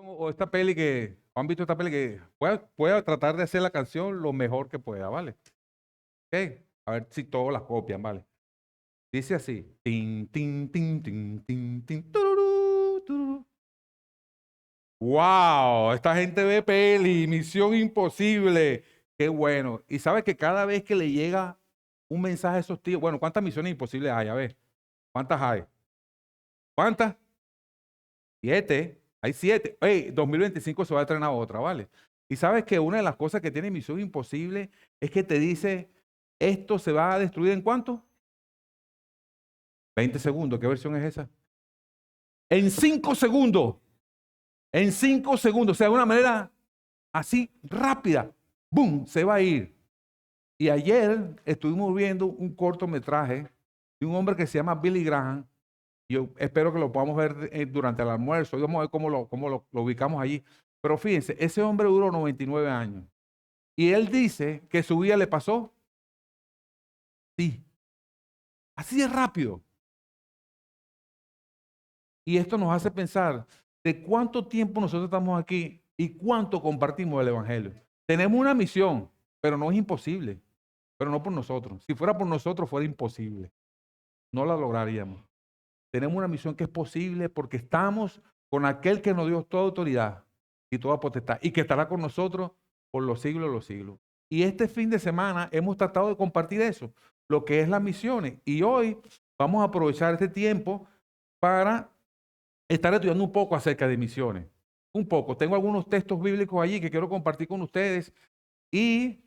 o esta peli que, ¿han visto esta peli que voy a tratar de hacer la canción lo mejor que pueda, ¿vale? Ok, a ver si todos la copian, ¿vale? Dice así. Tin, tin, tin, tin, tin, tin, tururú, tururú. ¡Wow! Esta gente ve peli, Misión Imposible. Qué bueno. Y sabes que cada vez que le llega un mensaje a esos tíos, bueno, ¿cuántas misiones imposibles hay? A ver, ¿cuántas hay? ¿Cuántas? 7. Hay 7. Hey, 2025 se va a estrenar otra, ¿vale? Y sabes que una de las cosas que tiene Misión Imposible es que te dice, esto se va a destruir ¿en cuánto? 20 segundos. ¿Qué versión es esa? En 5 segundos. En 5 segundos. O sea, de una manera así rápida. ¡Boom! Se va a ir. Y ayer estuvimos viendo un cortometraje de un hombre que se llama Billy Graham. Yo espero que lo podamos ver durante el almuerzo. Y vamos a ver cómo lo ubicamos allí. Pero fíjense, ese hombre duró 99 años. Y él dice que su vida le pasó, sí, así de rápido. Y esto nos hace pensar de cuánto tiempo nosotros estamos aquí y cuánto compartimos el Evangelio. Tenemos una misión, pero no es imposible. Pero no por nosotros. Si fuera por nosotros, fuera imposible. No la lograríamos. Tenemos una misión que es posible porque estamos con aquel que nos dio toda autoridad y toda potestad y que estará con nosotros por los siglos de los siglos. Y este fin de semana hemos tratado de compartir eso, lo que es las misiones. Y hoy vamos a aprovechar este tiempo para estar estudiando un poco acerca de misiones. Un poco. Tengo algunos textos bíblicos allí que quiero compartir con ustedes y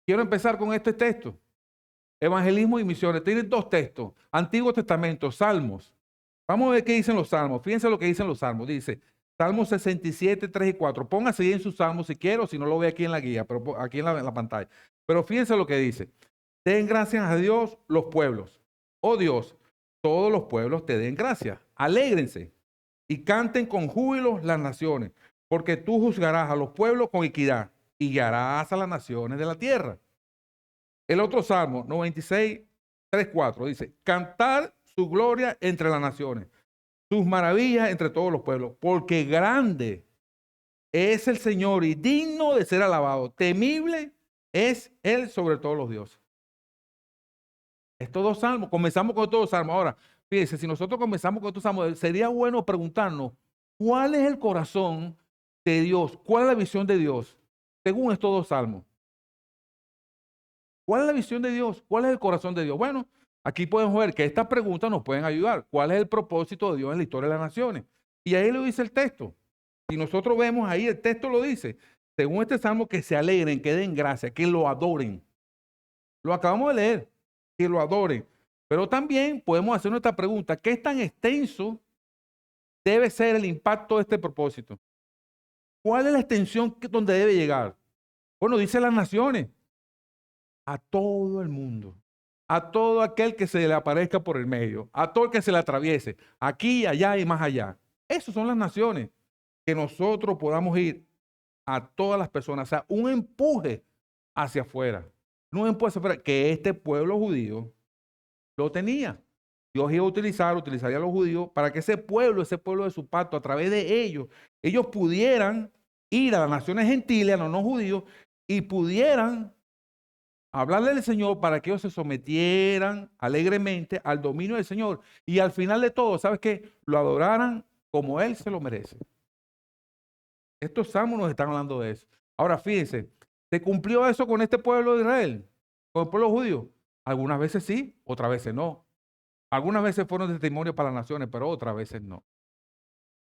quiero empezar con este texto. Evangelismo y misiones. Tienen dos textos. Antiguo Testamento, Salmos. Vamos a ver qué dicen los salmos. Fíjense lo que dicen los salmos. Dice, Salmos 67, 3 y 4. Póngase ahí en sus salmos si quiero, si no lo ve aquí en la guía, pero aquí en la pantalla. Pero fíjense lo que dice. Den gracias a Dios los pueblos. Oh Dios, todos los pueblos te den gracias. Alégrense y canten con júbilo las naciones, porque tú juzgarás a los pueblos con equidad y guiarás a las naciones de la tierra. El otro salmo, 96, 3, 4, dice, cantar su gloria entre las naciones, sus maravillas entre todos los pueblos, porque grande es el Señor y digno de ser alabado. Temible es Él sobre todos los dioses. Estos dos salmos, comenzamos con estos dos salmos. Ahora, fíjense, si nosotros comenzamos con estos salmos, sería bueno preguntarnos, ¿cuál es el corazón de Dios? ¿Cuál es la visión de Dios? Según estos dos salmos. ¿Cuál es la visión de Dios? ¿Cuál es el corazón de Dios? Bueno, aquí podemos ver que estas preguntas nos pueden ayudar. ¿Cuál es el propósito de Dios en la historia de las naciones? Y ahí lo dice el texto. Si nosotros vemos ahí, el texto lo dice. Según este salmo, que se alegren, que den gracia, que lo adoren. Lo acabamos de leer, que lo adoren. Pero también podemos hacer nuestra pregunta, ¿qué tan extenso debe ser el impacto de este propósito? ¿Cuál es la extensión donde debe llegar? Bueno, dice las naciones, a todo el mundo, a todo aquel que se le aparezca por el medio, a todo el que se le atraviese, aquí, allá y más allá. Esas son las naciones, que nosotros podamos ir a todas las personas, o sea, un empuje hacia afuera, no un empuje hacia afuera, que este pueblo judío lo tenía. Dios iba a utilizaría a los judíos para que ese pueblo de su pacto, a través de ellos pudieran ir a las naciones gentiles, a los no judíos, y pudieran hablarle del Señor para que ellos se sometieran alegremente al dominio del Señor. Y al final de todo, ¿sabes qué? Lo adoraran como Él se lo merece. Estos salmos nos están hablando de eso. Ahora fíjense, ¿se cumplió eso con este pueblo de Israel? ¿Con el pueblo judío? Algunas veces sí, otras veces no. Algunas veces fueron testimonios para las naciones, pero otras veces no.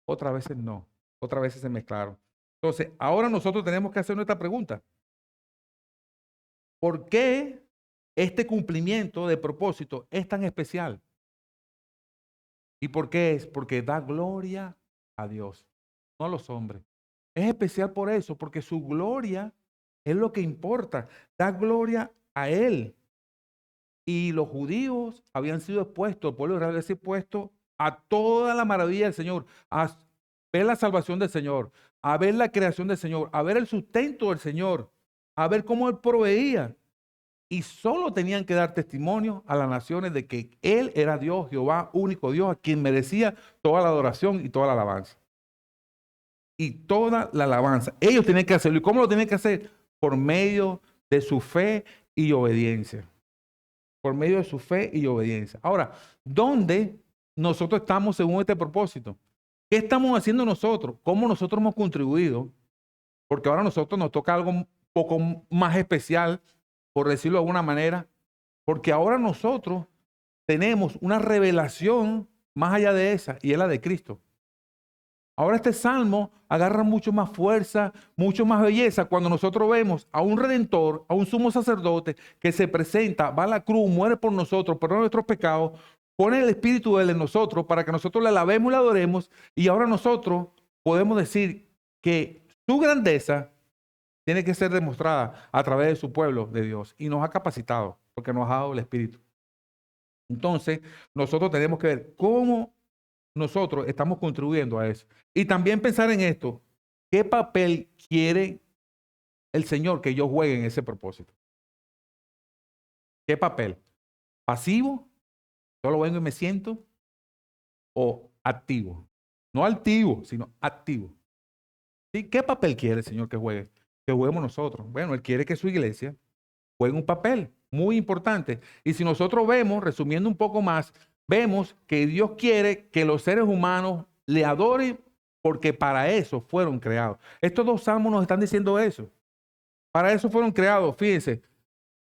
Otras veces no. Otras veces se mezclaron. Entonces, ahora nosotros tenemos que hacer nuestra pregunta. ¿Por qué este cumplimiento de propósito es tan especial? ¿Y por qué es? Porque da gloria a Dios, no a los hombres. Es especial por eso, porque su gloria es lo que importa. Da gloria a Él. Y los judíos habían sido expuestos, el pueblo de Israel había sido expuesto a toda la maravilla del Señor, a ver la salvación del Señor, a ver la creación del Señor, a ver el sustento del Señor, a ver cómo Él proveía. Y solo tenían que dar testimonio a las naciones de que Él era Dios, Jehová, único Dios, a quien merecía toda la adoración y toda la alabanza. y toda la alabanza. Ellos tienen que hacerlo. ¿Y cómo lo tienen que hacer? Por medio de su fe y obediencia. Por medio de su fe y obediencia. Ahora, ¿dónde nosotros estamos según este propósito? ¿Qué estamos haciendo nosotros? ¿Cómo nosotros hemos contribuido? Porque ahora a nosotros nos toca algo un poco más especial, por decirlo de alguna manera, porque ahora nosotros tenemos una revelación más allá de esa, y es la de Cristo. Ahora este salmo agarra mucho más fuerza, mucho más belleza cuando nosotros vemos a un redentor, a un sumo sacerdote que se presenta, va a la cruz, muere por nosotros, perdona nuestros pecados, pone el Espíritu de Él en nosotros para que nosotros le alabemos y le adoremos, y ahora nosotros podemos decir que su grandeza tiene que ser demostrada a través de su pueblo de Dios, y nos ha capacitado porque nos ha dado el Espíritu. Entonces, nosotros tenemos que ver cómo nosotros estamos contribuyendo a eso. Y también pensar en esto, ¿qué papel quiere el Señor que yo juegue en ese propósito? ¿Qué papel? ¿Pasivo? ¿Solo vengo y me siento? ¿O activo? No altivo, sino activo. ¿Sí? ¿Qué papel quiere el Señor que juegue? Que juguemos nosotros. Bueno, Él quiere que su iglesia juegue un papel muy importante. Y si nosotros vemos, resumiendo un poco más, vemos que Dios quiere que los seres humanos le adoren porque para eso fueron creados. Estos dos salmos nos están diciendo eso. Para eso fueron creados, fíjense,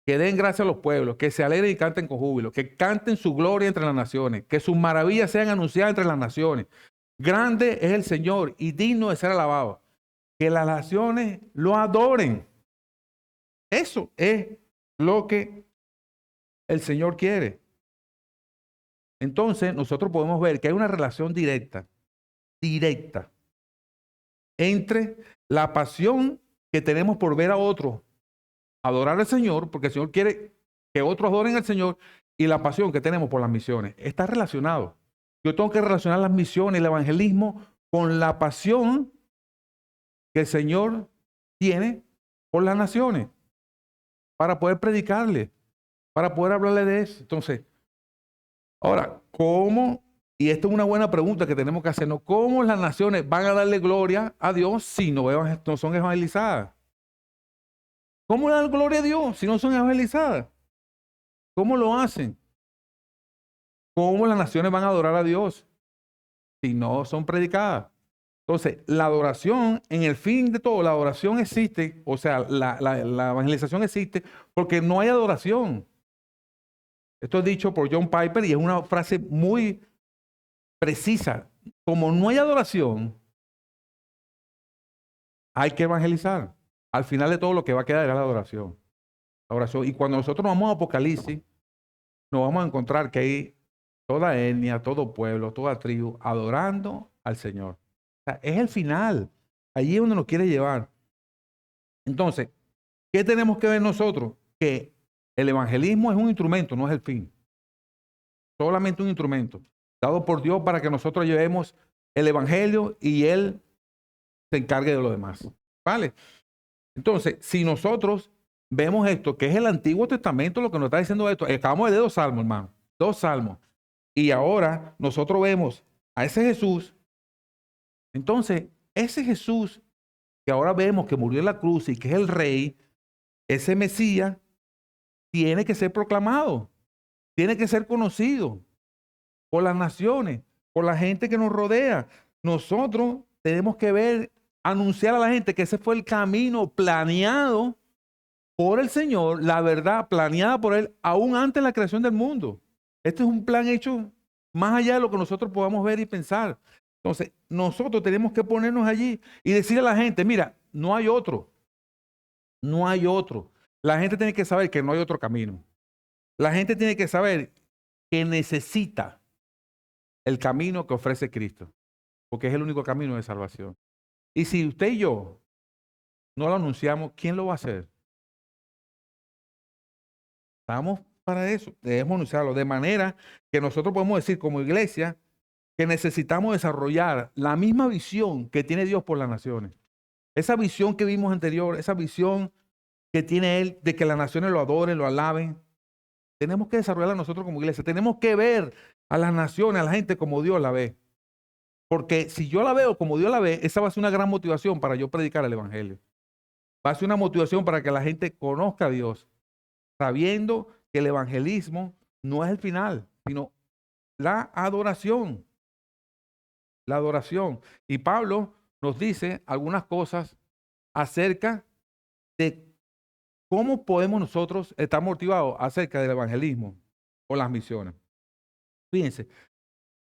que den gracias a los pueblos, que se alegren y canten con júbilo, que canten su gloria entre las naciones, que sus maravillas sean anunciadas entre las naciones. Grande es el Señor y digno de ser alabado. Que las naciones lo adoren. Eso es lo que el Señor quiere. Entonces, nosotros podemos ver que hay una relación directa, entre la pasión que tenemos por ver a otros adorar al Señor, porque el Señor quiere que otros adoren al Señor, y la pasión que tenemos por las misiones. Está relacionado. Yo tengo que relacionar las misiones, el evangelismo, con la pasión que el Señor tiene por las naciones, para poder predicarle, para poder hablarle de eso. Entonces, ahora, ¿cómo? Y esta es una buena pregunta que tenemos que hacernos. ¿Cómo las naciones van a darle gloria a Dios si no son evangelizadas? ¿Cómo le dan gloria a Dios si no son evangelizadas? ¿Cómo lo hacen? ¿Cómo las naciones van a adorar a Dios si no son predicadas? Entonces, la adoración, en el fin de todo, la adoración existe, o sea, la evangelización existe porque no hay adoración. Esto es dicho por John Piper y es una frase muy precisa. Como no hay adoración, hay que evangelizar. Al final de todo lo que va a quedar es la adoración. La oración. Y cuando nosotros vamos a Apocalipsis, nos vamos a encontrar que hay toda etnia, todo pueblo, toda tribu adorando al Señor. O sea, es el final. Allí es donde nos quiere llevar. Entonces, ¿qué tenemos que ver nosotros? Que el evangelismo es un instrumento, no es el fin. Solamente un instrumento dado por Dios para que nosotros llevemos el evangelio y Él se encargue de lo demás. ¿Vale? Entonces, si nosotros vemos esto, que es el Antiguo Testamento lo que nos está diciendo esto, acabamos de leer 2 salmos, hermano, 2 salmos, y ahora nosotros vemos a ese Jesús. Entonces, ese Jesús que ahora vemos que murió en la cruz y que es el Rey, ese Mesías, tiene que ser proclamado, tiene que ser conocido por las naciones, por la gente que nos rodea. Nosotros tenemos que ver, anunciar a la gente que ese fue el camino planeado por el Señor, la verdad planeada por Él, aún antes de la creación del mundo. Este es un plan hecho más allá de lo que nosotros podamos ver y pensar. Entonces, nosotros tenemos que ponernos allí y decirle a la gente, mira, no hay otro. No hay otro. La gente tiene que saber que no hay otro camino. La gente tiene que saber que necesita el camino que ofrece Cristo, porque es el único camino de salvación. Y si usted y yo no lo anunciamos, ¿quién lo va a hacer? Estamos para eso, debemos anunciarlo, de manera que nosotros podemos decir como iglesia que necesitamos desarrollar la misma visión que tiene Dios por las naciones. Esa visión que vimos anterior, esa visión que tiene Él de que las naciones lo adoren, lo alaben, tenemos que desarrollarla nosotros como iglesia. Tenemos que ver a las naciones, a la gente como Dios la ve. Porque si yo la veo como Dios la ve, esa va a ser una gran motivación para yo predicar el evangelio. Va a ser una motivación para que la gente conozca a Dios, sabiendo que el evangelismo no es el final, sino la adoración. La adoración. Y Pablo nos dice algunas cosas acerca de cómo podemos nosotros estar motivados acerca del evangelismo o las misiones. Fíjense,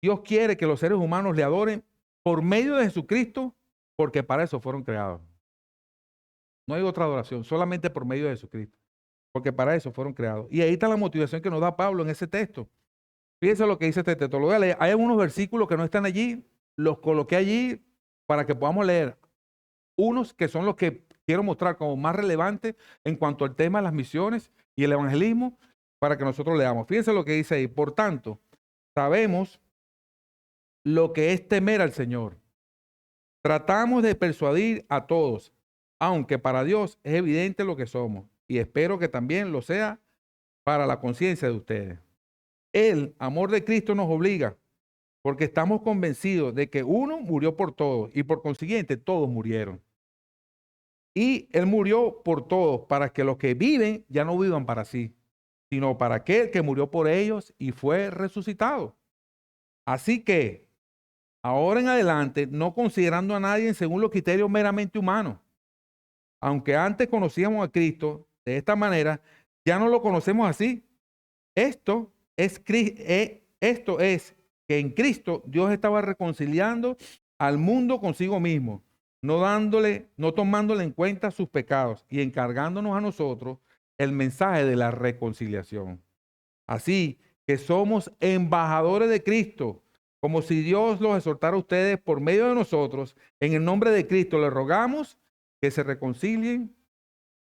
Dios quiere que los seres humanos le adoren por medio de Jesucristo, porque para eso fueron creados. No hay otra adoración, solamente por medio de Jesucristo, porque para eso fueron creados. Y ahí está la motivación que nos da Pablo en ese texto. Fíjense lo que dice este texto. Lo voy a leer. Hay algunos versículos que no están allí, los coloqué allí para que podamos leer. Unos que son los que quiero mostrar como más relevantes en cuanto al tema de las misiones y el evangelismo, para que nosotros leamos. Fíjense lo que dice ahí. Por tanto, sabemos lo que es temer al Señor. Tratamos de persuadir a todos, aunque para Dios es evidente lo que somos, y espero que también lo sea para la conciencia de ustedes. El amor de Cristo nos obliga, porque estamos convencidos de que uno murió por todos, y por consiguiente todos murieron. Y Él murió por todos, para que los que viven ya no vivan para sí, sino para aquel que murió por ellos y fue resucitado. Así que, ahora en adelante, no considerando a nadie según los criterios meramente humanos, aunque antes conocíamos a Cristo de esta manera, ya no lo conocemos así. Esto es que en Cristo Dios estaba reconciliando al mundo consigo mismo, no tomándole en cuenta sus pecados y encargándonos a nosotros el mensaje de la reconciliación. Así que somos embajadores de Cristo, como si Dios los exhortara a ustedes por medio de nosotros. En el nombre de Cristo les rogamos que se reconcilien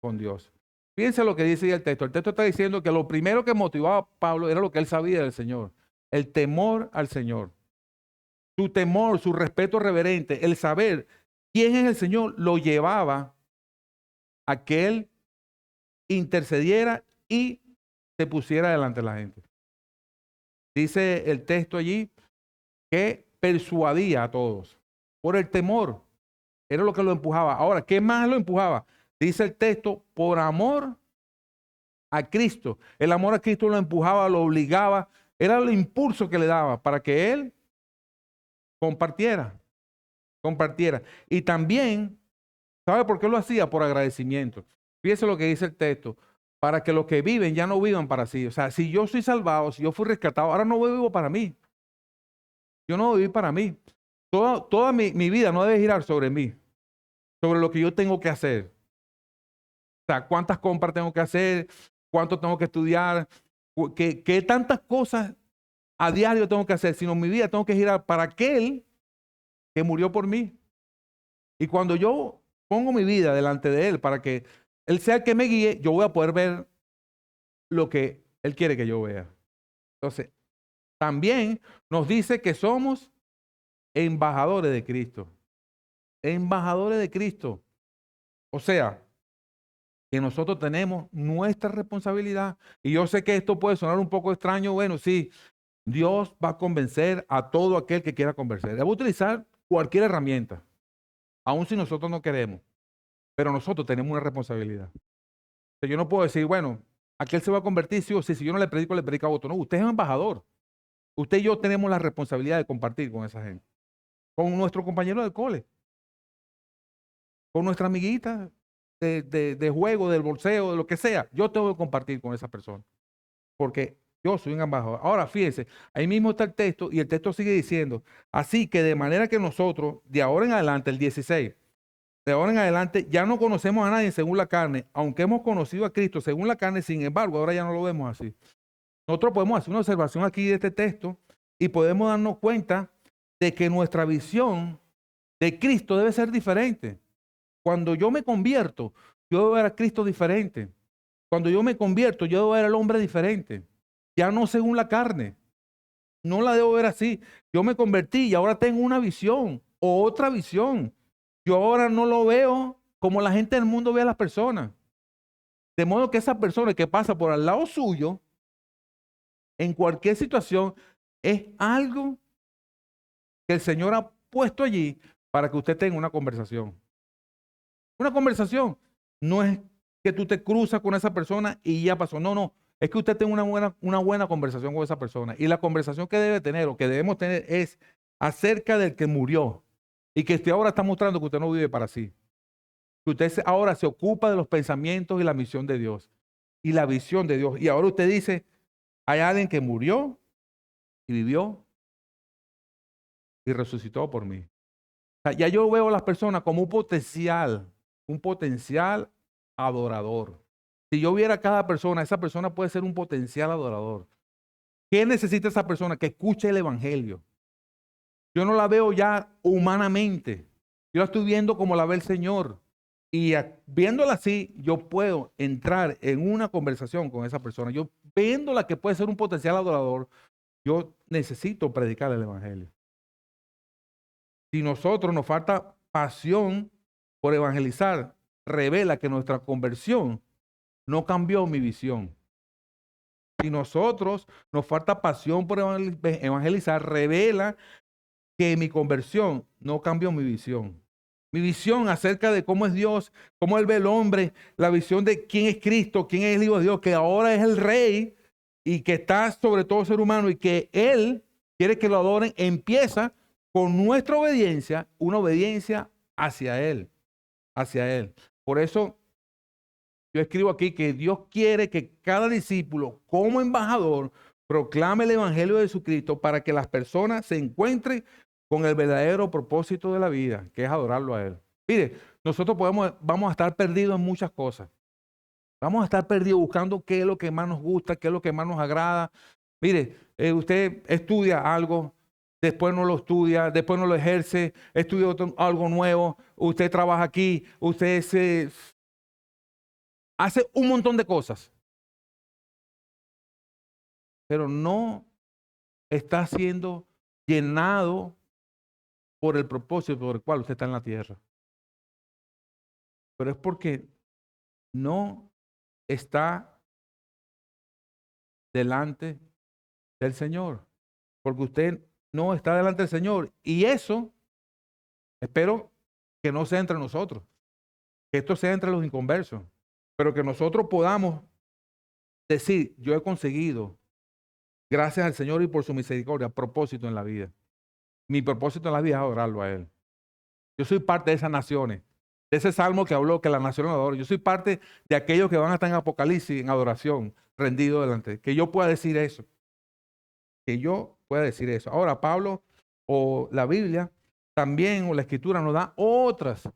con Dios. Fíjense lo que dice el texto. El texto está diciendo que lo primero que motivaba a Pablo era lo que él sabía del Señor, el temor al Señor. Su temor, su respeto reverente, el saber quién es el Señor, lo llevaba a que él intercediera y se pusiera delante de la gente. Dice el texto allí que persuadía a todos por el temor. Era lo que lo empujaba. Ahora, ¿qué más lo empujaba? Dice el texto, por amor a Cristo. El amor a Cristo lo empujaba, lo obligaba. Era el impulso que le daba para que él compartiera. Y también, ¿sabe por qué lo hacía? Por agradecimiento. Fíjese lo que dice el texto. Para que los que viven ya no vivan para sí. O sea, si yo soy salvado, si yo fui rescatado, ahora no vivo para mí. Yo no voy a vivir para mí. Toda mi vida no debe girar sobre mí, sobre lo que yo tengo que hacer. O sea, cuántas compras tengo que hacer, cuánto tengo que estudiar, qué tantas cosas a diario tengo que hacer, sino mi vida tengo que girar para aquel que murió por mí. Y cuando yo pongo mi vida delante de Él para que Él sea el que me guíe, yo voy a poder ver lo que Él quiere que yo vea. Entonces, también nos dice que somos embajadores de Cristo. Embajadores de Cristo. O sea, que nosotros tenemos nuestra responsabilidad. Y yo sé que esto puede sonar un poco extraño. Bueno, sí, Dios va a convencer a todo aquel que quiera convencer. Él va a utilizar cualquier herramienta, aun si nosotros no queremos. Pero nosotros tenemos una responsabilidad. O sea, yo no puedo decir, bueno, aquel se va a convertir, sí o sí. Si yo no le predico a otro. No, usted es un embajador. Usted y yo tenemos la responsabilidad de compartir con esa gente. Con nuestro compañero de cole. Con nuestra amiguita de juego, del bolseo, de lo que sea. Yo tengo que compartir con esa persona. Porque yo soy un embajador. Ahora, fíjense, ahí mismo está el texto y el texto sigue diciendo, así que de manera que nosotros, de ahora en adelante, el 16, de ahora en adelante ya no conocemos a nadie según la carne, aunque hemos conocido a Cristo según la carne, sin embargo, ahora ya no lo vemos así. Nosotros podemos hacer una observación aquí de este texto y podemos darnos cuenta de que nuestra visión de Cristo debe ser diferente. Cuando yo me convierto, yo debo ver a Cristo diferente. Cuando yo me convierto, yo debo ver al hombre diferente. Ya no según la carne. No la debo ver así. Yo me convertí y ahora tengo una visión, o otra visión. Yo ahora no lo veo como la gente del mundo ve a las personas. De modo que esa persona que pasa por al lado suyo, en cualquier situación, es algo que el Señor ha puesto allí para que usted tenga una conversación. Una conversación no es que tú te cruzas con esa persona y ya pasó. No, no. Es que usted tenga una buena conversación con esa persona. Y la conversación que debe tener o que debemos tener es acerca del que murió y que usted ahora está mostrando que usted no vive para sí. Que usted ahora se ocupa de los pensamientos y la misión de Dios y la visión de Dios. Y ahora usted dice, hay alguien que murió y vivió y resucitó por mí. O sea, ya yo veo a las personas como un potencial adorador. Si yo viera a cada persona, esa persona puede ser un potencial adorador. ¿Qué necesita esa persona? Que escuche el evangelio. Yo no la veo ya humanamente. Yo la estoy viendo como la ve el Señor. Y viéndola así, yo puedo entrar en una conversación con esa persona. Yo viéndola que puede ser un potencial adorador, yo necesito predicar el evangelio. Si nosotros nos falta pasión por evangelizar, revela que nuestra conversión no cambió mi visión. Si nosotros nos falta pasión por evangelizar, revela que mi conversión no cambió mi visión. Mi visión acerca de cómo es Dios, cómo Él ve el hombre, la visión de quién es Cristo, quién es el Hijo de Dios, que ahora es el Rey y que está sobre todo ser humano y que Él quiere que lo adoren, empieza con nuestra obediencia, una obediencia hacia Él, hacia Él. Por eso yo escribo aquí que Dios quiere que cada discípulo, como embajador, proclame el Evangelio de Jesucristo para que las personas se encuentren con el verdadero propósito de la vida, que es adorarlo a Él. Mire, nosotros vamos a estar perdidos en muchas cosas. Vamos a estar perdidos buscando qué es lo que más nos gusta, qué es lo que más nos agrada. Mire, usted estudia algo, después no lo estudia, después no lo ejerce, estudia algo nuevo, usted trabaja aquí, usted hace un montón de cosas, pero no está siendo llenado por el propósito por el cual usted está en la tierra. Pero es porque no está delante del Señor. Porque usted no está delante del Señor. Y eso, espero que no sea entre nosotros. Que esto sea entre los inconversos. Pero que nosotros podamos decir, yo he conseguido, gracias al Señor y por su misericordia, propósito en la vida. Mi propósito en la vida es adorarlo a Él. Yo soy parte de esas naciones. De ese salmo que habló que la nación adora. Yo soy parte de aquellos que van a estar en Apocalipsis, en adoración, rendido delante. Que yo pueda decir eso. Que yo pueda decir eso. Ahora, Pablo o la Biblia también o la Escritura nos da otras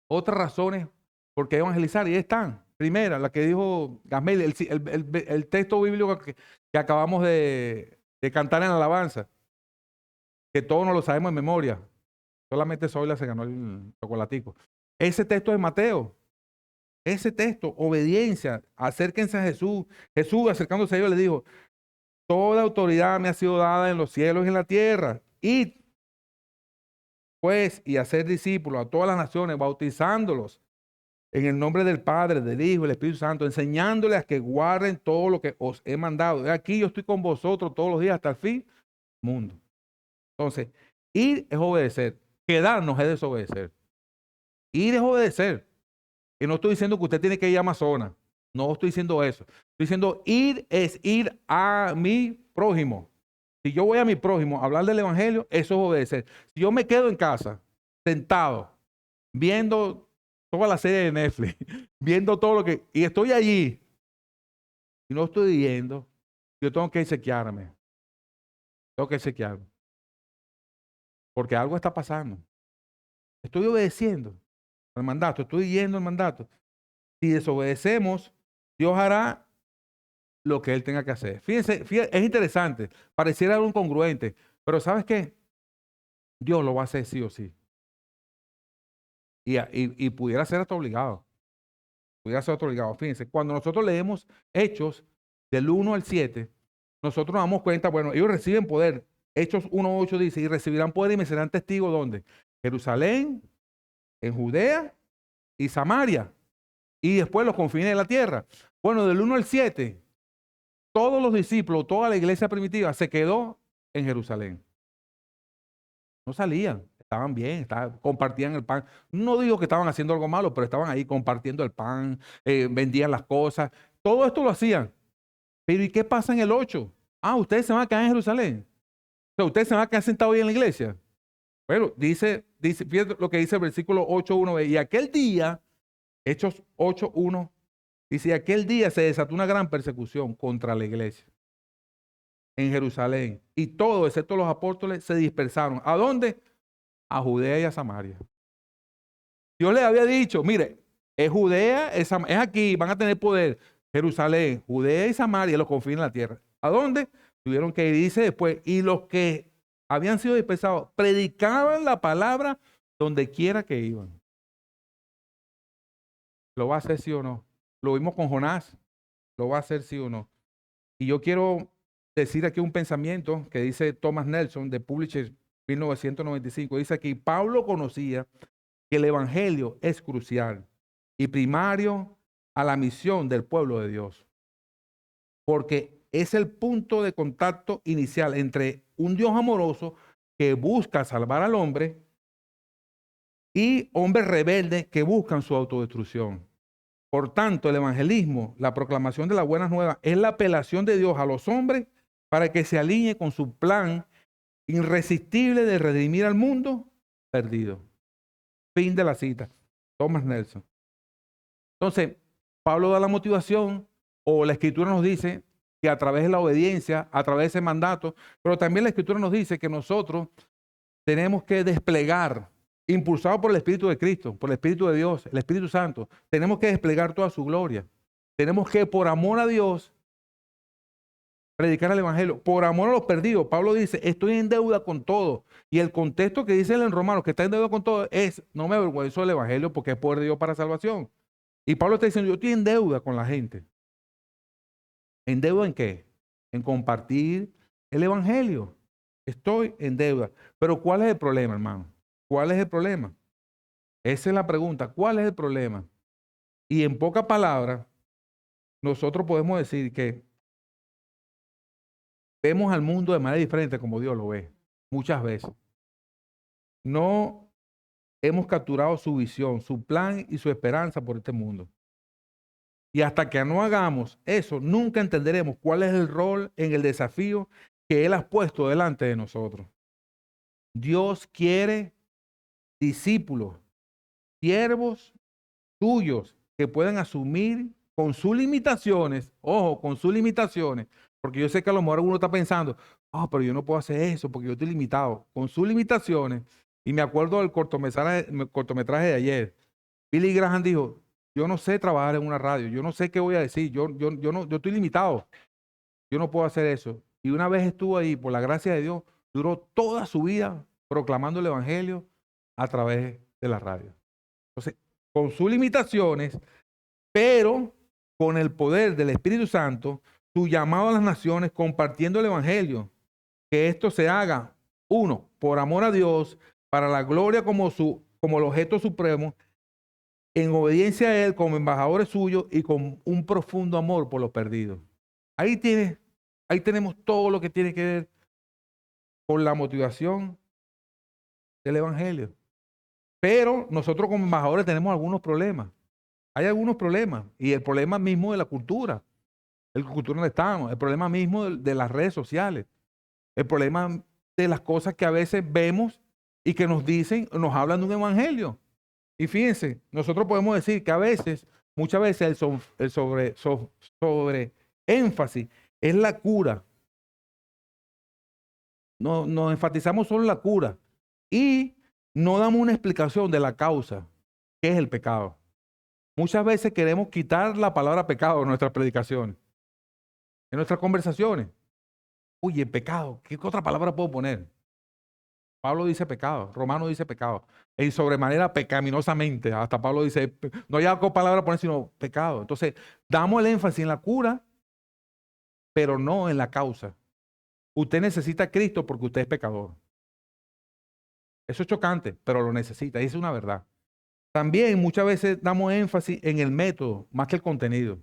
razones por qué evangelizar. Y ahí están. Primera, la que dijo Gamel, el texto bíblico que acabamos de cantar en la alabanza. Que todos nos lo sabemos en memoria. Solamente Zoila se ganó el chocolatico. Ese texto de Mateo. Ese texto, obediencia, acérquense a Jesús. Jesús, acercándose a ellos, le dijo, toda autoridad me ha sido dada en los cielos y en la tierra. Id, pues, y hacer discípulos a todas las naciones, bautizándolos en el nombre del Padre, del Hijo y del Espíritu Santo, enseñándoles a que guarden todo lo que os he mandado. Aquí yo estoy con vosotros todos los días hasta el fin del mundo. Entonces, ir es obedecer. Quedarnos es desobedecer. Ir es obedecer. Y no estoy diciendo que usted tiene que ir a Amazonas. No estoy diciendo eso. Estoy diciendo ir es ir a mi prójimo. Si yo voy a mi prójimo a hablar del evangelio, eso es obedecer. Si yo me quedo en casa, sentado, viendo toda la serie de Netflix, viendo todo lo que... Y estoy allí, y no estoy yendo, yo tengo que chequearme. Tengo que chequearme. Porque algo está pasando. Estoy obedeciendo al mandato, estoy yendo al mandato. Si desobedecemos, Dios hará lo que Él tenga que hacer. Fíjense, es interesante, pareciera algo incongruente, pero ¿sabes qué? Dios lo va a hacer sí o sí. Y pudiera ser hasta obligado. Pudiera ser hasta obligado. Fíjense, cuando nosotros leemos Hechos del 1 al 7, nosotros nos damos cuenta, bueno, ellos reciben poder. Hechos 1:8 dice, y recibirán poder y me serán testigos, ¿dónde? Jerusalén, en Judea y Samaria. Y después los confines de la tierra. Bueno, del 1 al 7, todos los discípulos, toda la iglesia primitiva se quedó en Jerusalén. No salían, estaban bien, compartían el pan. No digo que estaban haciendo algo malo, pero estaban ahí compartiendo el pan, vendían las cosas. Todo esto lo hacían. Pero ¿y qué pasa en el 8? Ustedes se van a quedar en Jerusalén. O sea, ustedes se van a quedar sentados ahí en la iglesia. Bueno, dice, fíjate lo que dice el versículo 8:1. Y aquel día, Hechos 8:1, dice, aquel día se desató una gran persecución contra la iglesia en Jerusalén. Y todos, excepto los apóstoles, se dispersaron. ¿A dónde? A Judea y a Samaria. Dios les había dicho, mire, es Judea, es aquí, van a tener poder. Jerusalén, Judea y Samaria, los confines de la tierra. ¿A dónde? Tuvieron que ir, dice después, y los que habían sido dispersados predicaban la palabra donde quiera que iban. ¿Lo va a hacer sí o no? Lo vimos con Jonás, ¿lo va a hacer sí o no? Y yo quiero decir aquí un pensamiento que dice Thomas Nelson de Publishers 1995. Dice aquí, Pablo conocía que el evangelio es crucial y primario a la misión del pueblo de Dios, porque es el punto de contacto inicial entre un Dios amoroso que busca salvar al hombre y hombres rebeldes que buscan su autodestrucción. Por tanto, el evangelismo, la proclamación de las buenas nuevas, es la apelación de Dios a los hombres para que se alinee con su plan irresistible de redimir al mundo perdido. Fin de la cita. Thomas Nelson. Entonces, Pablo da la motivación, o la Escritura nos dice que a través de la obediencia, a través de ese mandato, pero también la Escritura nos dice que nosotros tenemos que desplegar, impulsado por el Espíritu de Cristo, por el Espíritu de Dios, el Espíritu Santo, tenemos que desplegar toda su gloria. Tenemos que, por amor a Dios, predicar el Evangelio. Por amor a los perdidos. Pablo dice, estoy en deuda con todo. Y el contexto que dice él en Romanos, que está en deuda con todo, es, no me avergüenzo del Evangelio porque es poder de Dios para salvación. Y Pablo está diciendo, yo estoy en deuda con la gente. ¿En deuda en qué? En compartir el Evangelio. Estoy en deuda. Pero ¿cuál es el problema, hermano? ¿Cuál es el problema? Esa es la pregunta. ¿Cuál es el problema? Y en pocas palabras, nosotros podemos decir que vemos al mundo de manera diferente como Dios lo ve. Muchas veces. No hemos capturado su visión, su plan y su esperanza por este mundo. Y hasta que no hagamos eso, nunca entenderemos cuál es el rol en el desafío que Él ha puesto delante de nosotros. Dios quiere discípulos, siervos tuyos que puedan asumir con sus limitaciones, ojo, con sus limitaciones, porque yo sé que a lo mejor uno está pensando, pero yo no puedo hacer eso porque yo estoy limitado, con sus limitaciones. Y me acuerdo del cortometraje de ayer. Billy Graham dijo, yo no sé trabajar en una radio, yo no sé qué voy a decir, yo estoy limitado, yo no puedo hacer eso. Y una vez estuvo ahí, por la gracia de Dios, duró toda su vida proclamando el Evangelio a través de la radio. Entonces, con sus limitaciones, pero con el poder del Espíritu Santo, su llamado a las naciones, compartiendo el Evangelio, que esto se haga, uno, por amor a Dios, para la gloria como el objeto supremo, en obediencia a Él como embajadores suyos y con un profundo amor por los perdidos. Ahí tenemos todo lo que tiene que ver con la motivación del Evangelio. Pero nosotros como embajadores tenemos algunos problemas. Hay algunos problemas. Y el problema mismo de la cultura. La cultura donde estamos. El problema mismo de las redes sociales. El problema de las cosas que a veces vemos y que nos dicen, nos hablan de un evangelio. Y fíjense, nosotros podemos decir que a veces, muchas veces el sobre énfasis es la cura. Nos enfatizamos solo en la cura y no damos una explicación de la causa, que es el pecado. Muchas veces queremos quitar la palabra pecado en nuestras predicaciones, en nuestras conversaciones. Oye, pecado, ¿qué otra palabra puedo poner? Pablo dice pecado, Romano dice pecado. Y sobremanera pecaminosamente. Hasta Pablo dice, no hay otra palabra poner sino pecado. Entonces, damos el énfasis en la cura, pero no en la causa. Usted necesita a Cristo porque usted es pecador. Eso es chocante, pero lo necesita. Y es una verdad. También muchas veces damos énfasis en el método más que el contenido.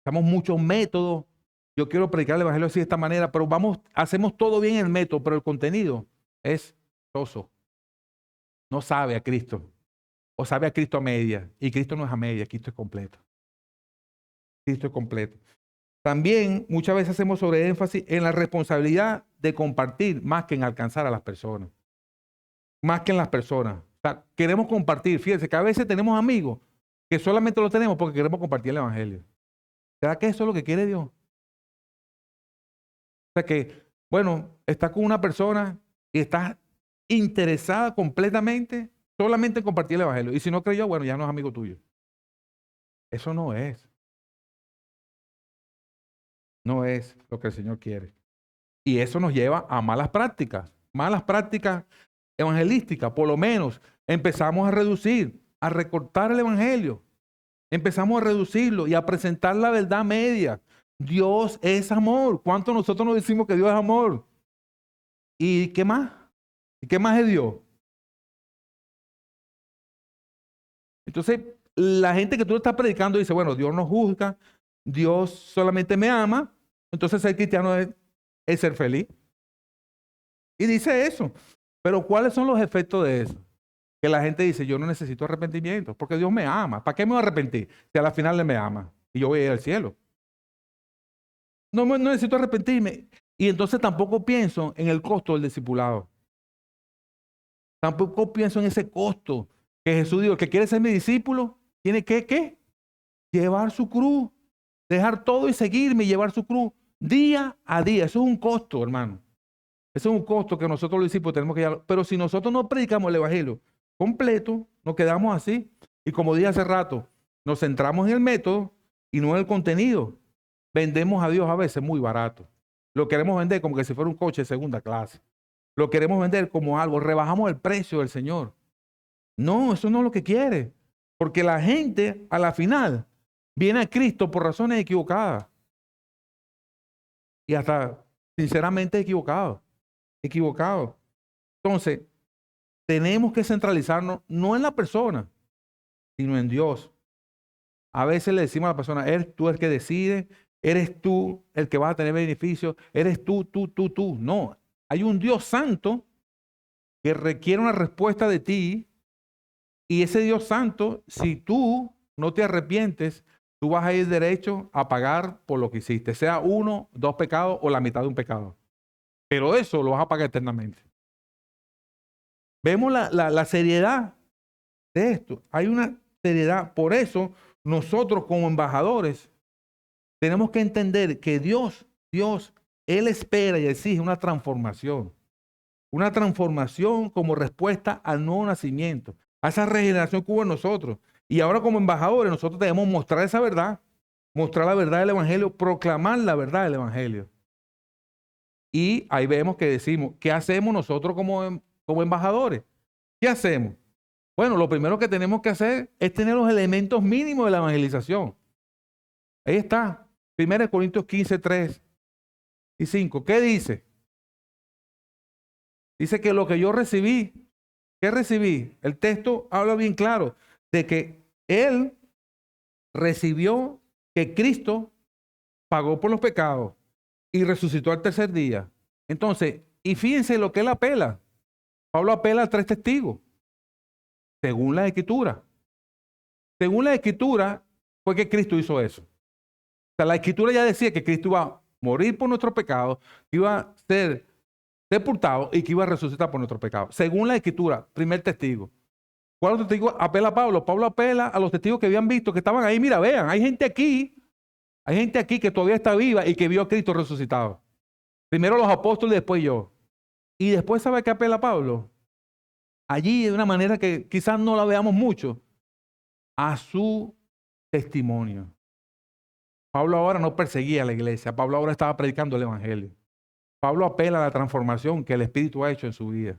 Damos muchos métodos. Yo quiero predicar el evangelio así de esta manera, pero hacemos todo bien en el método, pero el contenido es soso, no sabe a Cristo, o sabe a Cristo a media, y Cristo no es a media, Cristo es completo. Cristo es completo. También muchas veces hacemos sobre énfasis en la responsabilidad de compartir más que en alcanzar a las personas. Más que en las personas. O sea, queremos compartir. Fíjense que a veces tenemos amigos que solamente lo tenemos porque queremos compartir el evangelio. ¿Será que eso es lo que quiere Dios? O sea que, bueno, estás con una persona y estás interesada completamente solamente en compartir el evangelio. Y si no creyó, bueno, ya no es amigo tuyo. Eso no es. No es lo que el Señor quiere. Y eso nos lleva a malas prácticas evangelísticas. Por lo menos empezamos a reducir, a recortar el evangelio. Empezamos a reducirlo y a presentar la verdad media. Dios es amor. ¿Cuánto nosotros nos decimos que Dios es amor? ¿Y qué más? ¿Y qué más es Dios? Entonces, la gente que tú estás predicando dice, bueno, Dios no juzga, Dios solamente me ama, entonces ser cristiano es ser feliz. Y dice eso. Pero ¿cuáles son los efectos de eso? Que la gente dice, yo no necesito arrepentimiento, porque Dios me ama. ¿Para qué me voy a arrepentir? Si a la final Él me ama y yo voy a ir al cielo. No necesito arrepentirme. Y entonces tampoco pienso en el costo del discipulado. Tampoco pienso en ese costo que Jesús dijo, el que quiere ser mi discípulo, tiene que, ¿qué? Llevar su cruz. Dejar todo y seguirme y llevar su cruz día a día. Eso es un costo, hermano. Eso es un costo que nosotros los discípulos tenemos que llevar. Pero si nosotros no predicamos el evangelio completo, nos quedamos así. Y como dije hace rato, nos centramos en el método y no en el contenido. Vendemos a Dios a veces muy barato. Lo queremos vender como que si fuera un coche de segunda clase. Lo queremos vender como algo. Rebajamos el precio del Señor. No, eso no es lo que quiere. Porque la gente a la final viene a Cristo por razones equivocadas. Y hasta sinceramente equivocados. Entonces, tenemos que centralizarnos no en la persona, sino en Dios. A veces le decimos a la persona, eres tú el que decide, eres tú el que vas a tener beneficio, eres tú. No, hay un Dios santo que requiere una respuesta de ti y ese Dios santo, si tú no te arrepientes, tú vas a ir derecho a pagar por lo que hiciste, sea 1, 2 pecados o la mitad de un pecado. Pero eso lo vas a pagar eternamente. Vemos la seriedad de esto. Hay una seriedad. Por eso nosotros como embajadores tenemos que entender que Dios, Él espera y exige una transformación. Una transformación como respuesta al nuevo nacimiento, a esa regeneración que hubo en nosotros. Y ahora como embajadores nosotros debemos mostrar esa verdad, mostrar la verdad del Evangelio, proclamar la verdad del Evangelio. Y ahí vemos que decimos, ¿qué hacemos nosotros como embajadores? ¿Qué hacemos? Bueno, lo primero que tenemos que hacer es tener los elementos mínimos de la evangelización. Ahí está. 1 Corintios 15, 3 y 5. ¿Qué dice? Dice que lo que yo recibí, ¿qué recibí? El texto habla bien claro de que él recibió que Cristo pagó por los pecados y resucitó al tercer día. Entonces, y fíjense lo que él apela. Pablo apela a 3 testigos. Según la Escritura. Según la Escritura, fue que Cristo hizo eso. O sea, la Escritura ya decía que Cristo iba a morir por nuestros pecados, que iba a ser sepultado y que iba a resucitar por nuestros pecados. Según la Escritura, primer testigo. ¿Cuál testigo apela a Pablo? Pablo apela a los testigos que habían visto, que estaban ahí. Mira, vean, hay gente aquí que todavía está viva y que vio a Cristo resucitado. Primero los apóstoles y después yo. Y después, ¿sabe qué apela a Pablo? Allí de una manera que quizás no la veamos mucho, a su testimonio. Pablo ahora no perseguía a la iglesia, Pablo ahora estaba predicando el evangelio. Pablo apela a la transformación que el Espíritu ha hecho en su vida.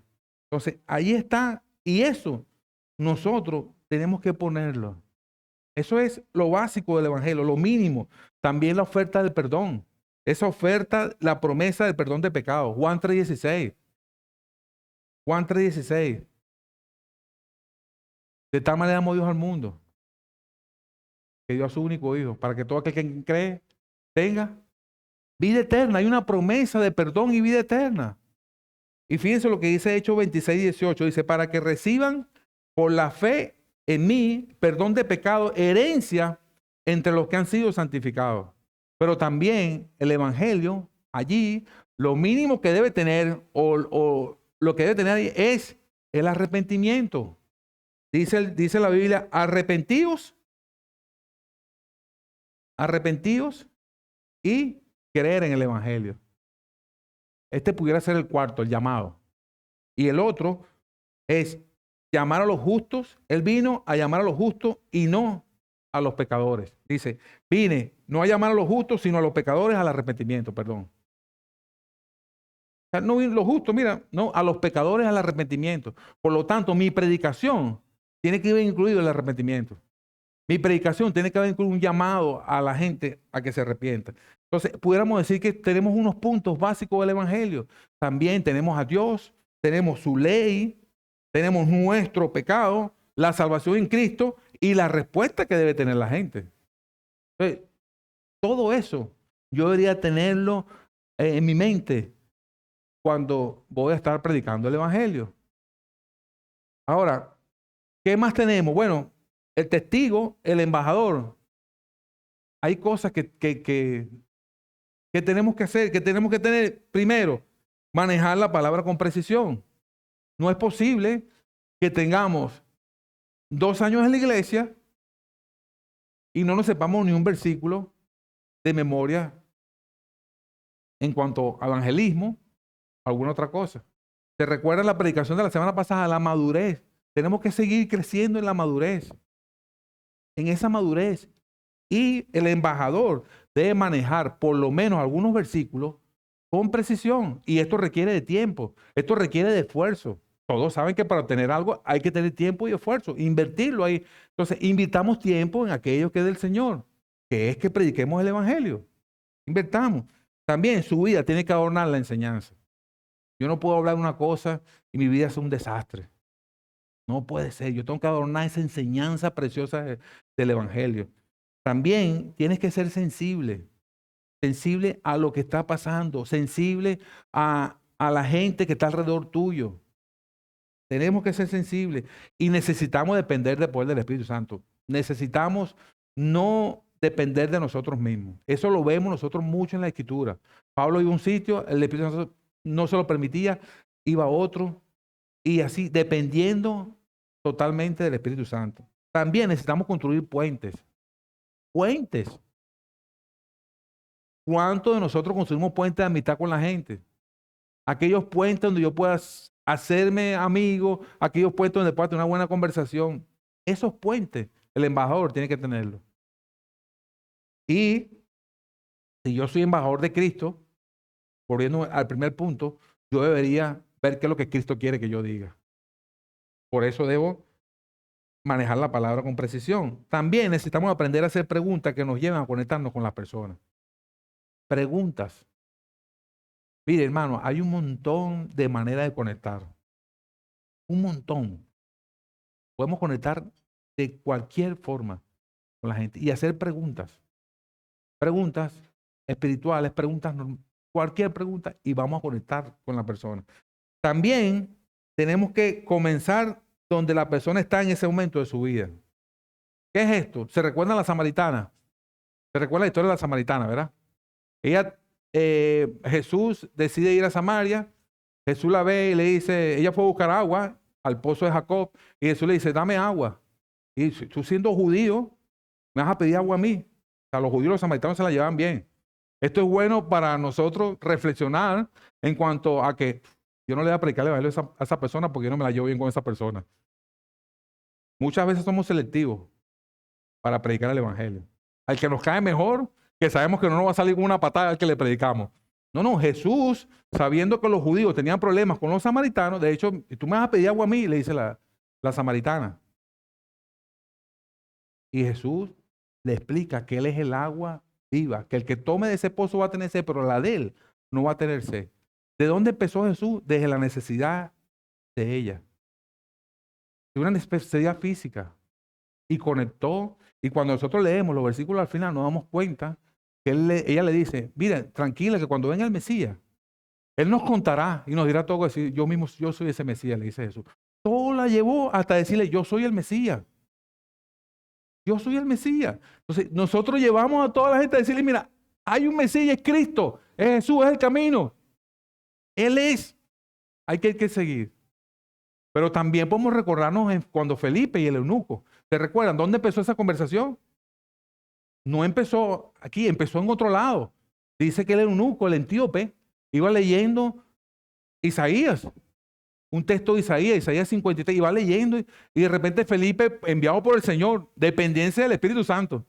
Entonces, ahí está, y eso nosotros tenemos que ponerlo. Eso es lo básico del evangelio, lo mínimo. También la oferta del perdón. Esa oferta, la promesa del perdón de pecados. Juan 3:16. Juan 3:16. De tal manera amó Dios al mundo, que dio a su único hijo, para que todo aquel que cree tenga vida eterna. Hay una promesa de perdón y vida eterna. Y fíjense lo que dice Hechos 26:18. Dice, para que reciban por la fe en mí perdón de pecado, herencia entre los que han sido santificados. Pero también el evangelio allí, lo mínimo que debe tener o lo que debe tener ahí es el arrepentimiento. Dice la Biblia, arrepentíos y creer en el evangelio. Este pudiera ser el cuarto, el llamado. Y el otro es llamar a los justos. Él vino a llamar a los justos y no a los pecadores. Dice, vine no a llamar a los justos, sino a los pecadores al arrepentimiento, perdón. O sea, no los justos, mira, no, a los pecadores al arrepentimiento. Por lo tanto, mi predicación tiene que haber incluido el arrepentimiento. Mi predicación tiene que haber incluido un llamado a la gente a que se arrepienta. Entonces, pudiéramos decir que tenemos unos puntos básicos del evangelio. También tenemos a Dios, tenemos su ley, tenemos nuestro pecado, la salvación en Cristo y la respuesta que debe tener la gente. Entonces, todo eso yo debería tenerlo en mi mente cuando voy a estar predicando el evangelio. Ahora, ¿qué más tenemos? Bueno, el testigo, el embajador. Hay cosas que tenemos que hacer, que tenemos que tener. Primero, manejar la palabra con precisión. No es posible que tengamos 2 años en la iglesia y no nos sepamos ni un versículo de memoria en cuanto a evangelismo, alguna otra cosa. ¿Se recuerda la predicación de la semana pasada? La madurez. Tenemos que seguir creciendo en la madurez. En esa madurez. Y el embajador debe manejar por lo menos algunos versículos con precisión. Y esto requiere de tiempo. Esto requiere de esfuerzo. Todos saben que para obtener algo hay que tener tiempo y esfuerzo. Invertirlo ahí. Entonces, invitamos tiempo en aquello que es del Señor, que es que prediquemos el evangelio. Invertamos. También su vida tiene que adornar la enseñanza. Yo no puedo hablar una cosa y mi vida es un desastre. No puede ser. Yo tengo que adornar esa enseñanza preciosa del evangelio. También tienes que ser sensible. Sensible a lo que está pasando. Sensible a la gente que está alrededor tuyo. Tenemos que ser sensibles. Y necesitamos depender del poder del Espíritu Santo. Necesitamos no depender de nosotros mismos. Eso lo vemos nosotros mucho en la Escritura. Pablo iba a un sitio, el Espíritu Santo no se lo permitía, iba a otro. Y así, dependiendo totalmente del Espíritu Santo. También necesitamos construir puentes. Puentes. ¿Cuántos de nosotros construimos puentes de amistad con la gente? Aquellos puentes donde yo pueda hacerme amigo, aquellos puentes donde pueda tener una buena conversación. Esos puentes, el embajador tiene que tenerlos. Y si yo soy embajador de Cristo, volviendo al primer punto, yo debería ver qué es lo que Cristo quiere que yo diga. Por eso debo manejar la palabra con precisión. También necesitamos aprender a hacer preguntas que nos lleven a conectarnos con las personas. Preguntas. Mire, hermano, hay un montón de maneras de conectar. Un montón. Podemos conectar de cualquier forma con la gente y hacer preguntas. Preguntas espirituales, preguntas, cualquier pregunta y vamos a conectar con la persona. También tenemos que comenzar donde la persona está en ese momento de su vida. ¿Qué es esto? ¿Se recuerda a la samaritana? ¿Se recuerda la historia de la samaritana, verdad? Jesús decide ir a Samaria. Jesús la ve y le dice, ella fue a buscar agua al pozo de Jacob y Jesús le dice, dame agua. Y tú siendo judío, me vas a pedir agua a mí. O sea, los judíos y los samaritanos se la llevan bien. Esto es bueno para nosotros reflexionar en cuanto a que yo no le voy a predicar el evangelio a esa persona porque yo no me la llevo bien con esa persona. Muchas veces somos selectivos para predicar el evangelio. Al que nos cae mejor, que sabemos que no nos va a salir con una patada al que le predicamos. No, Jesús, sabiendo que los judíos tenían problemas con los samaritanos, de hecho, tú me vas a pedir agua a mí, le dice la samaritana. Y Jesús le explica que Él es el agua viva, que el que tome de ese pozo va a tener sed, pero la de Él no va a tener sed. ¿De dónde empezó Jesús? Desde la necesidad de ella. De una necesidad física. Y conectó. Y cuando nosotros leemos los versículos al final nos damos cuenta que ella le dice, mira, tranquila, que cuando venga el Mesías, Él nos contará y nos dirá todo así. Yo mismo, yo soy ese Mesías, le dice Jesús. Todo la llevó hasta decirle, yo soy el Mesías. Yo soy el Mesías. Entonces, nosotros llevamos a toda la gente a decirle, mira, hay un Mesías, es Cristo, es Jesús, es el camino. Él es. Hay que seguir. Pero también podemos recordarnos cuando Felipe y el eunuco, ¿se recuerdan dónde empezó esa conversación? No empezó aquí, empezó en otro lado. Dice que el eunuco, el etíope, iba leyendo Isaías, un texto de Isaías 53, iba leyendo y de repente Felipe, enviado por el Señor, dependencia del Espíritu Santo,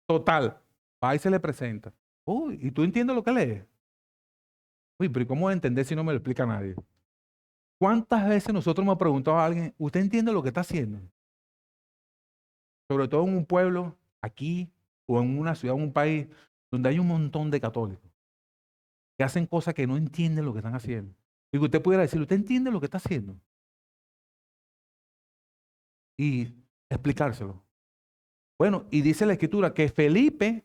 total, va y se le presenta. Uy, ¿y tú entiendes lo que lees? Uy, pero ¿y cómo entender si no me lo explica nadie? ¿Cuántas veces nosotros hemos preguntado a alguien, ¿usted entiende lo que está haciendo? Sobre todo en un pueblo, aquí, o en una ciudad, en un país, donde hay un montón de católicos que hacen cosas que no entienden lo que están haciendo. Y que usted pudiera decir, ¿usted entiende lo que está haciendo? Y explicárselo. Bueno, y dice la Escritura que Felipe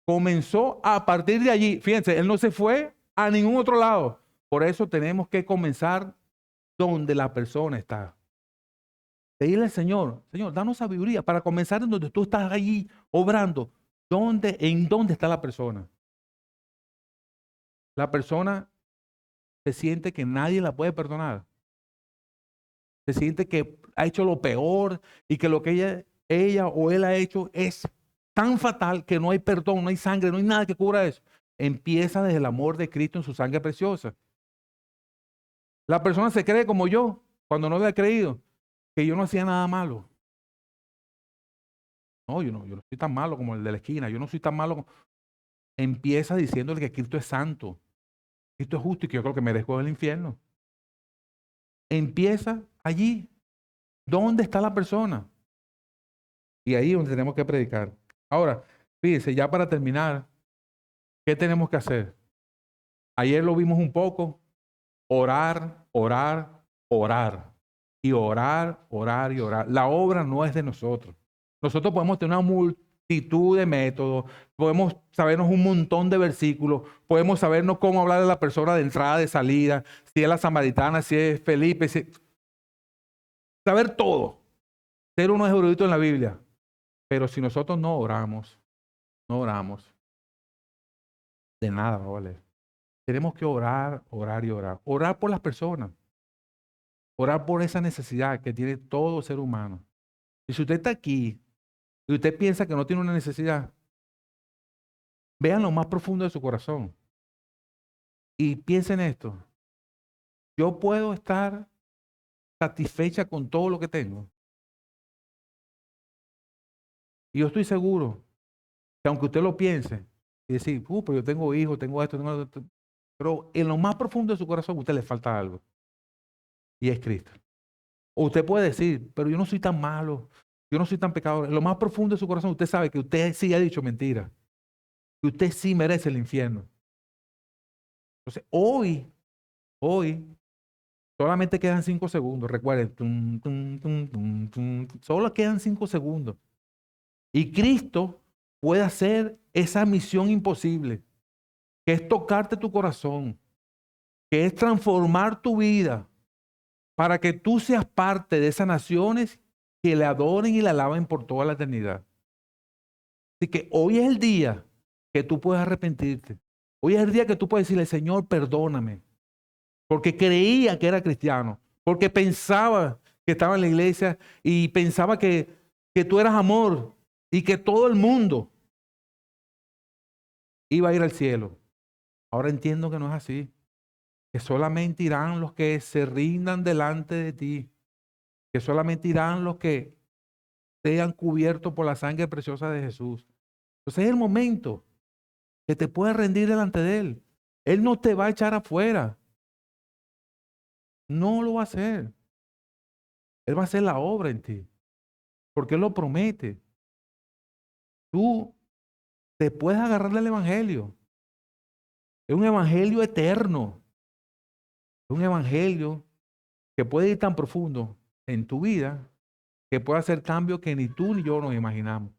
comenzó a partir de allí. Fíjense, él no se fue a ningún otro lado. Por eso tenemos que comenzar donde la persona está. Pedirle al Señor, Señor, danos sabiduría para comenzar en donde tú estás allí obrando. ¿En dónde está la persona? La persona se siente que nadie la puede perdonar. Se siente que ha hecho lo peor y que lo que ella o él ha hecho es tan fatal que no hay perdón, no hay sangre, no hay nada que cubra eso. Empieza desde el amor de Cristo en su sangre preciosa. La persona se cree como yo, cuando no había creído, que yo no hacía nada malo. No, yo no soy tan malo como el de la esquina, yo no soy tan malo. Empieza diciéndole que Cristo es santo, Cristo es justo y que yo creo que merezco el infierno. Empieza allí. ¿Dónde está la persona? Y ahí es donde tenemos que predicar. Ahora, fíjense, ya para terminar, ¿qué tenemos que hacer? Ayer lo vimos un poco. Orar, orar, orar. Y orar, orar y orar. La obra no es de nosotros. Nosotros podemos tener una multitud de métodos, podemos sabernos un montón de versículos, podemos sabernos cómo hablar de la persona de entrada, de salida, si es la samaritana, si es Felipe, saber todo. Ser unos eruditos en la Biblia. Pero si nosotros no oramos, de nada va a valer. Tenemos que orar, orar y orar. Orar por las personas. Orar por esa necesidad que tiene todo ser humano. Y si usted está aquí y usted piensa que no tiene una necesidad, vean lo más profundo de su corazón. Y piensen esto. Yo puedo estar satisfecha con todo lo que tengo. Y yo estoy seguro que aunque usted lo piense y decir, pero yo tengo hijos, tengo esto, pero en lo más profundo de su corazón a usted le falta algo. Y es Cristo. O usted puede decir, pero yo no soy tan malo, yo no soy tan pecador. En lo más profundo de su corazón usted sabe que usted sí ha dicho mentira, que usted sí merece el infierno. Entonces, hoy, solamente quedan 5 segundos. Recuerden, solo quedan 5 segundos. Y Cristo puede hacer esa misión imposible, que es tocarte tu corazón, que es transformar tu vida para que tú seas parte de esas naciones que le adoren y le alaben por toda la eternidad. Así que hoy es el día que tú puedes arrepentirte. Hoy es el día que tú puedes decirle, Señor, perdóname. Porque creía que era cristiano. Porque pensaba que estaba en la iglesia y pensaba que tú eras amor y que todo el mundo iba a ir al cielo. Ahora entiendo que no es así. Que solamente irán los que se rindan delante de ti. Que solamente irán los que sean cubiertos por la sangre preciosa de Jesús. Entonces es el momento que te puedas rendir delante de Él. Él no te va a echar afuera. No lo va a hacer. Él va a hacer la obra en ti. Porque Él lo promete. Tú te puedes agarrar del Evangelio. Es un Evangelio eterno. Es un Evangelio que puede ir tan profundo en tu vida que puede hacer cambios que ni tú ni yo nos imaginamos.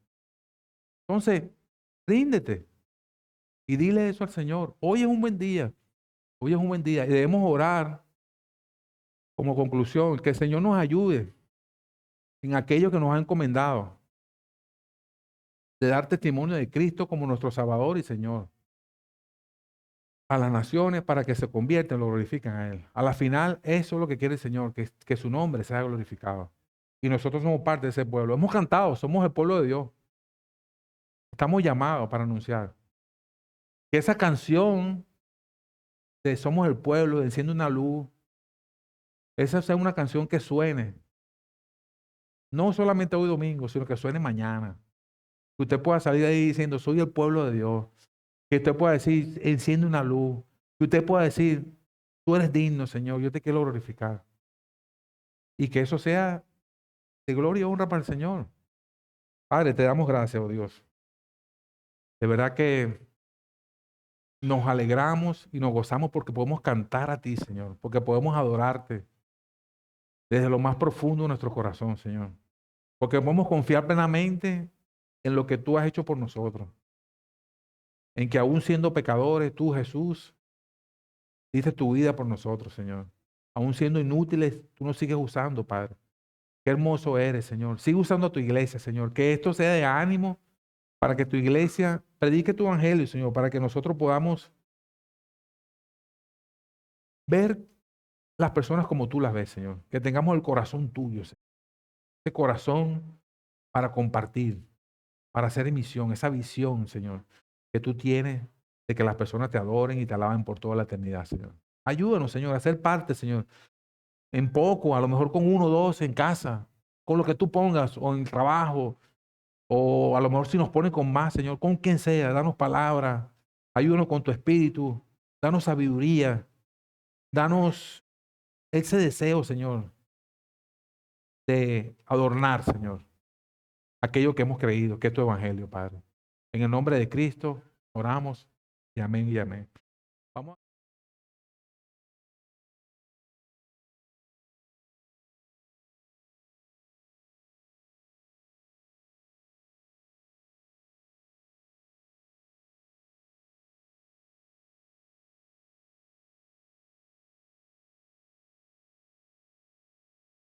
Entonces, ríndete y dile eso al Señor. Hoy es un buen día Hoy es un buen día y debemos orar como conclusión, que el Señor nos ayude en aquello que nos ha encomendado, de dar testimonio de Cristo como nuestro Salvador y Señor a las naciones para que se conviertan y lo glorifiquen a Él. A la final, eso es lo que quiere el Señor, que su nombre sea glorificado. Y nosotros somos parte de ese pueblo. Hemos cantado, somos el pueblo de Dios. Estamos llamados para anunciar. Que esa canción de Somos el pueblo, de Enciende una luz, esa sea una canción que suene, no solamente hoy domingo, sino que suene mañana. Que usted pueda salir de ahí diciendo, soy el pueblo de Dios. Que usted pueda decir, enciende una luz. Que usted pueda decir, tú eres digno, Señor, yo te quiero glorificar. Y que eso sea de gloria y honra para el Señor. Padre, te damos gracias, oh Dios. De verdad que nos alegramos y nos gozamos porque podemos cantar a ti, Señor, porque podemos adorarte desde lo más profundo de nuestro corazón, Señor. Porque podemos confiar plenamente en lo que tú has hecho por nosotros. En que aún siendo pecadores, tú, Jesús, diste tu vida por nosotros, Señor. Aún siendo inútiles, tú nos sigues usando, Padre. Qué hermoso eres, Señor. Sigue usando a tu iglesia, Señor. Que esto sea de ánimo para que tu iglesia predique tu evangelio, Señor, para que nosotros podamos ver las personas como tú las ves, Señor. Que tengamos el corazón tuyo, Señor. Ese corazón para compartir, para hacer misión, esa visión, Señor, que tú tienes de que las personas te adoren y te alaben por toda la eternidad, Señor. Ayúdanos, Señor, a ser parte, Señor, en poco, a lo mejor con 1 o 2 en casa, con lo que tú pongas, o en el trabajo, o a lo mejor si nos ponen con más, Señor, con quien sea, danos palabra, ayúdanos con tu espíritu, danos sabiduría, danos ese deseo, Señor, de adornar, Señor, aquello que hemos creído, que es tu evangelio, Padre. En el nombre de Cristo, oramos y amén y amén. Vamos a